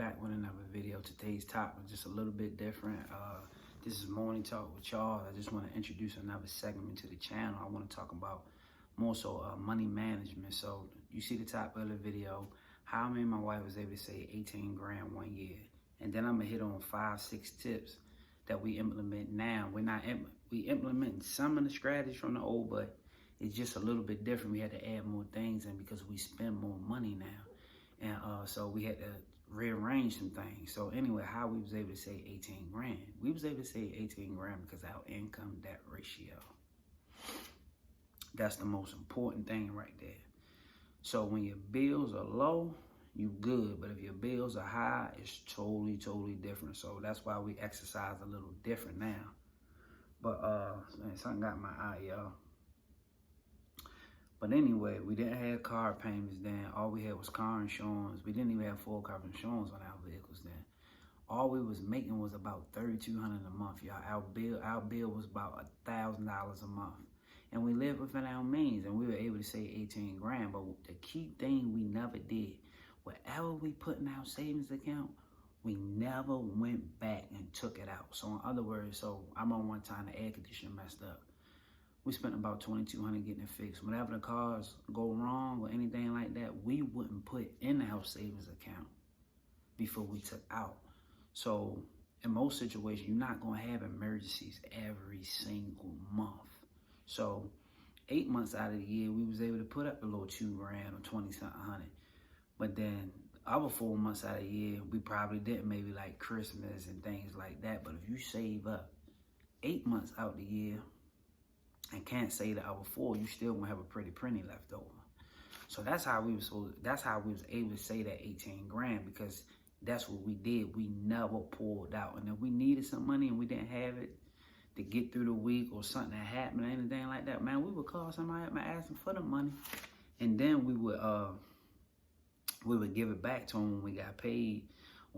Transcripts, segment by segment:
back with another video. Today's topic is just a little bit different. This is Morning Talk with y'all. I just want to introduce another segment to the channel. I want to talk about more so money management. So you see the topic of the video, how me and my wife was able to save 18 grand 1 year. And then I'm going to hit on 5-6 tips that we implement now. We implementing some of the strategies from the old, but it's just a little bit different. We had to add more things in because we spend more money now. And so we had to rearrange some things. So anyway, how we was able to save 18 grand? We was able to save 18 grand because our income debt ratio. That's the most important thing right there. So when your bills are low, you good. But if your bills are high, it's totally different. So that's why we exercise a little different now. But man, something got my eye, y'all. But anyway, we didn't have car payments then. All we had was car insurance. We didn't even have full cover insurance on our vehicles then. All we was making was about $3,200 a month, y'all. Our bill was about $1,000 a month. And we lived within our means, and we were able to save 18 grand. But the key thing we never did, whatever we put in our savings account, we never went back and took it out. So in other words, so I remember one time the air conditioner messed up. We spent about $2,200 getting it fixed. Whenever the cars go wrong or anything like that, we wouldn't put in our savings account before we took out. So in most situations, you're not going to have emergencies every single month. So 8 months out of the year, we was able to put up a little $2 grand or 20-something hundred. But then other 4 months out of the year, we probably didn't, maybe like Christmas and things like that. But if you save up 8 months out the year, and can't say the other 4, you still gonna have a pretty penny left over. So that's how we was able to say that 18 grand, because that's what we did. We never pulled out. And if we needed some money and we didn't have it to get through the week or something that happened or anything like that, man, we would call somebody up and ask them for the money. And then we would give it back to them when we got paid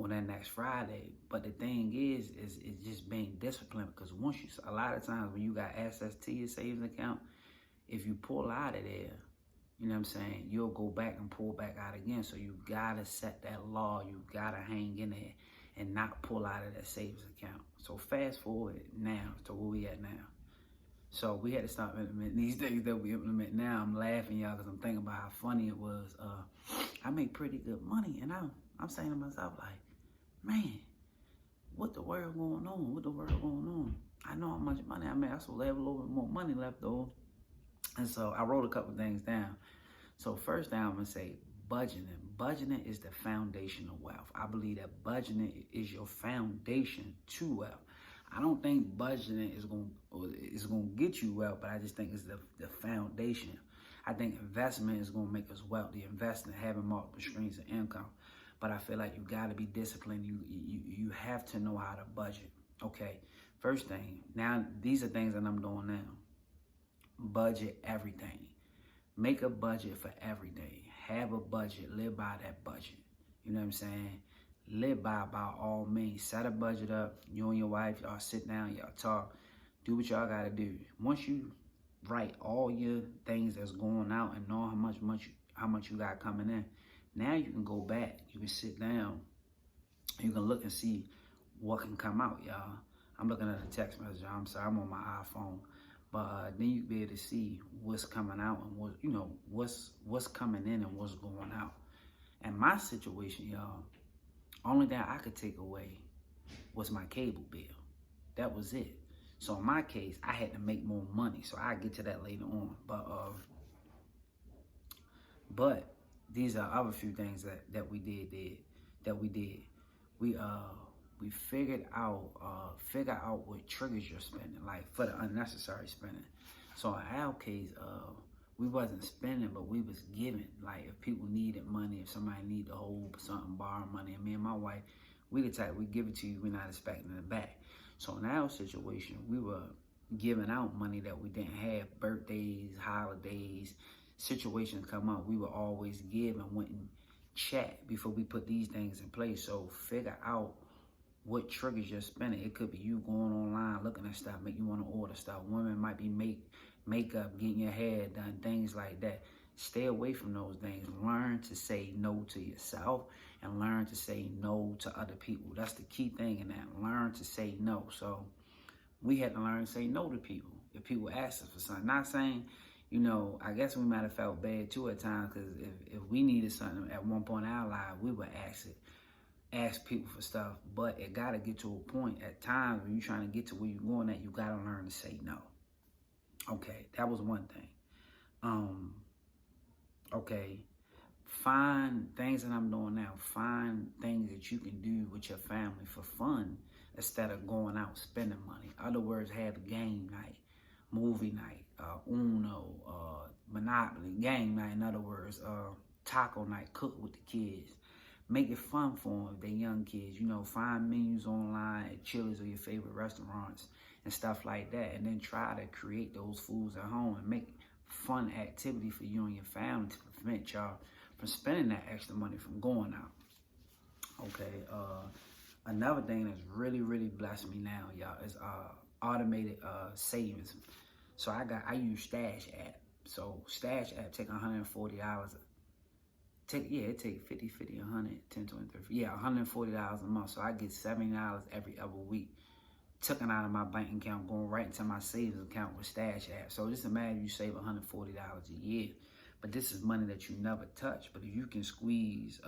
on that next Friday. But the thing is just being disciplined, because once a lot of times when you got access to your savings account, if you pull out of there, you know what I'm saying, you'll go back and pull back out again. So you gotta set that law. You gotta hang in there and not pull out of that savings account. So fast forward now to where we at now. So we had to start implementing these things that we implement now. I'm laughing, y'all, because I'm thinking about how funny it was. I make pretty good money, and I'm saying to myself, like, man, what the world going on? What the world going on? I know how much money I make. I supposed to have a little bit more money left over. And so I wrote a couple things down. So first down, I'm going to say budgeting. Budgeting is the foundation of wealth. I believe that budgeting is your foundation to wealth. I don't think budgeting is going to get you wealth, but I just think it's the foundation. I think investment is going to make us wealthy. Investing, having multiple streams of income. But I feel like you got to be disciplined. You have to know how to budget. Okay, first thing. Now, these are things that I'm doing now. Budget everything. Make a budget for everything. Have a budget. Live by that budget. You know what I'm saying? Live by all means. Set a budget up. You and your wife, y'all sit down, y'all talk. Do what y'all got to do. Once you write all your things that's going out and know how much you got coming in, now you can go back, you can sit down, you can look and see what can come out, y'all. I'm looking at a text message, I'm sorry, I'm on my iPhone. But then you can be able to see what's coming out and what's coming in and what's going out. And my situation, y'all, only thing I could take away was my cable bill. That was it. So in my case, I had to make more money. So I'll get to that later on. But these are other few things that we did. We figured out what triggers your spending, like for the unnecessary spending. So in our case, we wasn't spending, but we was giving. Like if people needed money, if somebody needed to hold something, borrow money, and me and my wife, we the type, we give it to you, we're not expecting it back. So in our situation, we were giving out money that we didn't have, birthdays, holidays, situations come up, we would always give and went and chat before we put these things in place. So figure out what triggers your spending. It could be you going online, looking at stuff, make you want to order stuff. Women might be makeup, getting your hair done, things like that. Stay away from those things. Learn to say no to yourself and learn to say no to other people. That's the key thing in that. Learn to say no. So we had to learn to say no to people. If people ask us for something, not saying, you know, I guess we might have felt bad too at times, because if we needed something at one point in our life, we would ask people for stuff. But it got to get to a point at times when you're trying to get to where you're going at, you got to learn to say no. Okay, that was one thing. Okay, find things that I'm doing now. Find things that you can do with your family for fun instead of going out spending money. In other words, have a game night, movie night, Uno, Monopoly, game night. In other words, taco night, cook with the kids. Make it fun for them if they're young kids. You know, find menus online at Chili's or your favorite restaurants and stuff like that. And then try to create those foods at home and make fun activity for you and your family to prevent y'all from spending that extra money from going out. Okay, another thing that's really, really blessed me now, y'all, is automated savings. So I use Stash app. So Stash app take $140. It take 50, 100, 10, 20, 30. Yeah, $140 a month. So I get $70 every other week. Taken out of my bank account, going right into my savings account with Stash app. So just imagine you save $140 a year. But this is money that you never touch. But if you can squeeze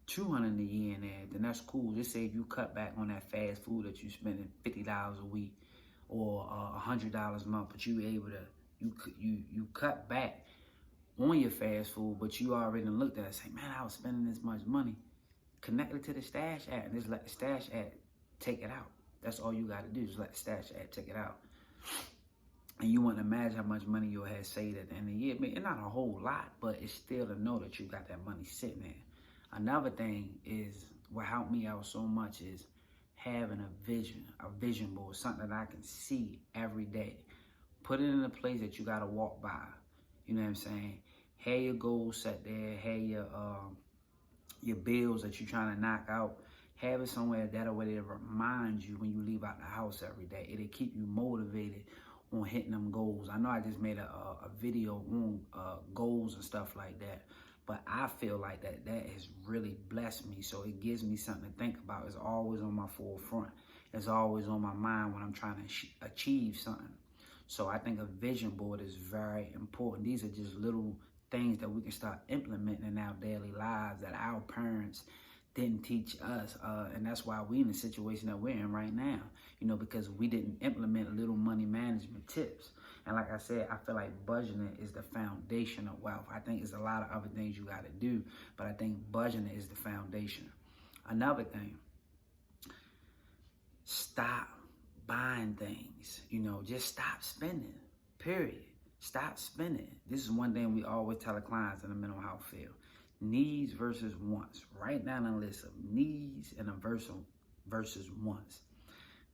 $200 a year in there, then that's cool. Just say if you cut back on that fast food that you spending $50 a week or $100 a month, but you able to you cut back on your fast food, but you already looked at it and say, man, I was spending this much money. Connect it to the Stash app and just let the Stash app take it out. That's all you got to do, is let the Stash app take it out. And you wouldn't imagine how much money you'll have saved at the end of the year. I mean, it's not a whole lot, but it's still to know that you got that money sitting there. Another thing is, what helped me out so much is having a vision board, something that I can see every day. Put it in a place that you got to walk by. You know what I'm saying? Have your goals set there. Have your bills that you're trying to knock out. Have it somewhere that way to remind you when you leave out the house every day. It'll keep you motivated on hitting them goals. I know I just made a video on goals and stuff like that, but I feel like that has really blessed me. So it gives me something to think about. It's always on my forefront. It's always on my mind when I'm trying to achieve something. So I think a vision board is very important. These are just little things that we can start implementing in our daily lives that our parents didn't teach us. And that's why we're in the situation that we're in right now, you know, because we didn't implement little money management tips. And like I said, I feel like budgeting is the foundation of wealth. I think there's a lot of other things you got to do, but I think budgeting is the foundation. Another thing, stop buying things, you know, just stop spending, period. Stop spending. This is one thing we always tell the clients in the mental health field. Needs versus wants. Write down a list of needs and a versus wants.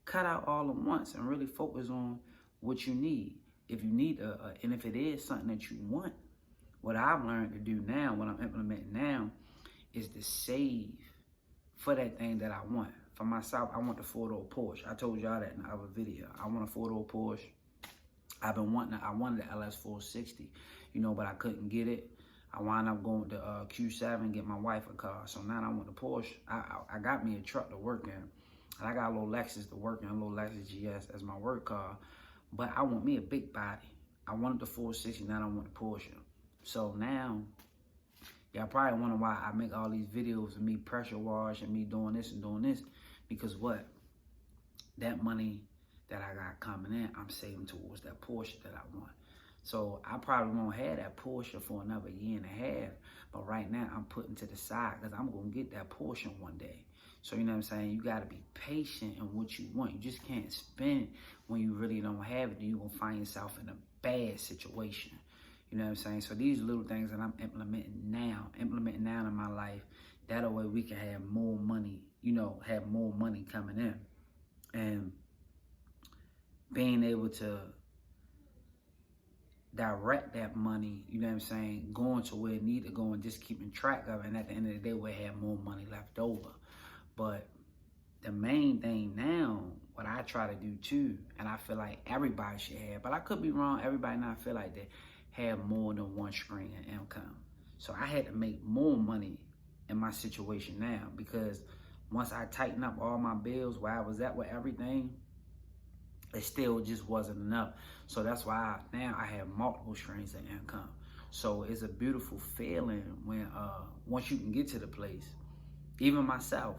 Cut out all the wants and really focus on what you need. If you need, and if it is something that you want, what I've learned to do now, what I'm implementing now, is to save for that thing that I want. For myself, I want the 4-door Porsche. I told y'all that in the other video. I want a 4-door Porsche. I wanted the LS 460, you know, but I couldn't get it. I wound up going to Q7, get my wife a car. So now I want the Porsche. I got me a truck to work in. And I got a little Lexus to work in, a little Lexus GS as my work car. But I want me a big body. I wanted the 460, now I want the Porsche. So now, y'all probably wonder why I make all these videos of me pressure wash and me doing this and doing this. Because what? That money that I got coming in, I'm saving towards that Porsche that I want. So I probably won't have that Porsche for another year and a half. But right now, I'm putting to the side because I'm going to get that Porsche one day. So, you know what I'm saying? You got to be patient in what you want. You just can't spend when you really don't have it. Then you're going to find yourself in a bad situation. You know what I'm saying? So these little things that I'm implementing now in my life, that way we can have more money, you know, have more money coming in. And being able to direct that money, you know what I'm saying, going to where it need to go and just keeping track of it. And at the end of the day, we'll have more money left over. But the main thing now, what I try to do too, and I feel like everybody should have, but I could be wrong, everybody not feel like they have more than one stream of income. So I had to make more money in my situation now, because once I tightened up all my bills, where I was at with everything, it still just wasn't enough. So that's why now I have multiple streams of income. So it's a beautiful feeling when once you can get to the place, even myself,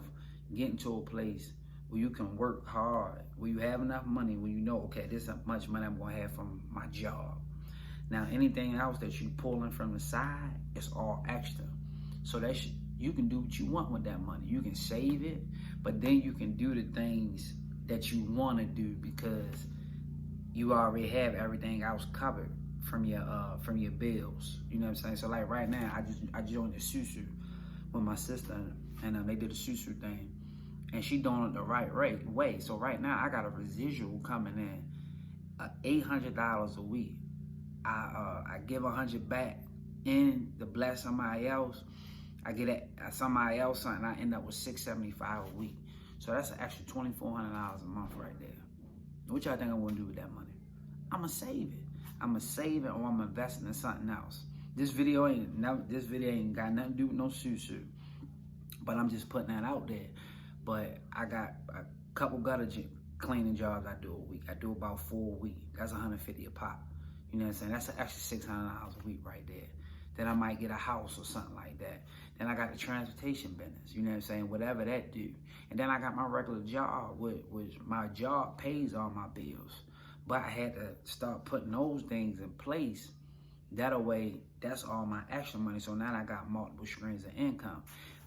getting to a place where you can work hard, where you have enough money, where you know, okay, this is how much money I'm gonna have from my job. Now, anything else that you pulling from the side, it's all extra. So that's, you can do what you want with that money. You can save it, but then you can do the things that you want to do because you already have everything else covered from your bills. You know what I'm saying? So like right now, I joined the susu with my sister, and they did the susu thing, and she doing it the right way. So right now, I got a residual coming in, $800 a week. I give 100 back in to bless somebody else. I get at somebody else something, I end up with $675 a week. So that's an extra $2,400 a month right there. What y'all think I'm gonna do with that money? I'm gonna save it. I'm gonna save it, or I'm investing in something else. This video ain't got nothing to do with no susu, but I'm just putting that out there. But I got a couple gutter cleaning jobs I do a week. I do about 4 a week. That's $150 a pop. You know what I'm saying? That's an extra $600 a week right there. Then I might get a house or something like that. Then I got the transportation business, you know what I'm saying? Whatever that do. And then I got my regular job, which my job pays all my bills. But I had to start putting those things in place. That way, that's all my extra money. So now I got multiple streams of income.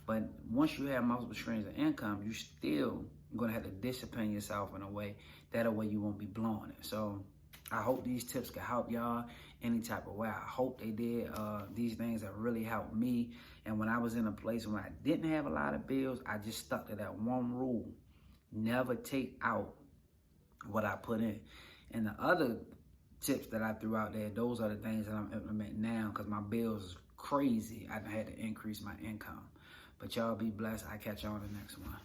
But once you have multiple streams of income, you still gonna have to discipline yourself in a way. That way you won't be blowing it. So I hope these tips can help y'all any type of way. I hope they did. These things have really helped me. And when I was in a place where I didn't have a lot of bills, I just stuck to that one rule. Never take out what I put in. And the other tips that I threw out there, those are the things that I'm implementing now because my bills is crazy. I had to increase my income. But y'all be blessed. I'll catch y'all on the next one.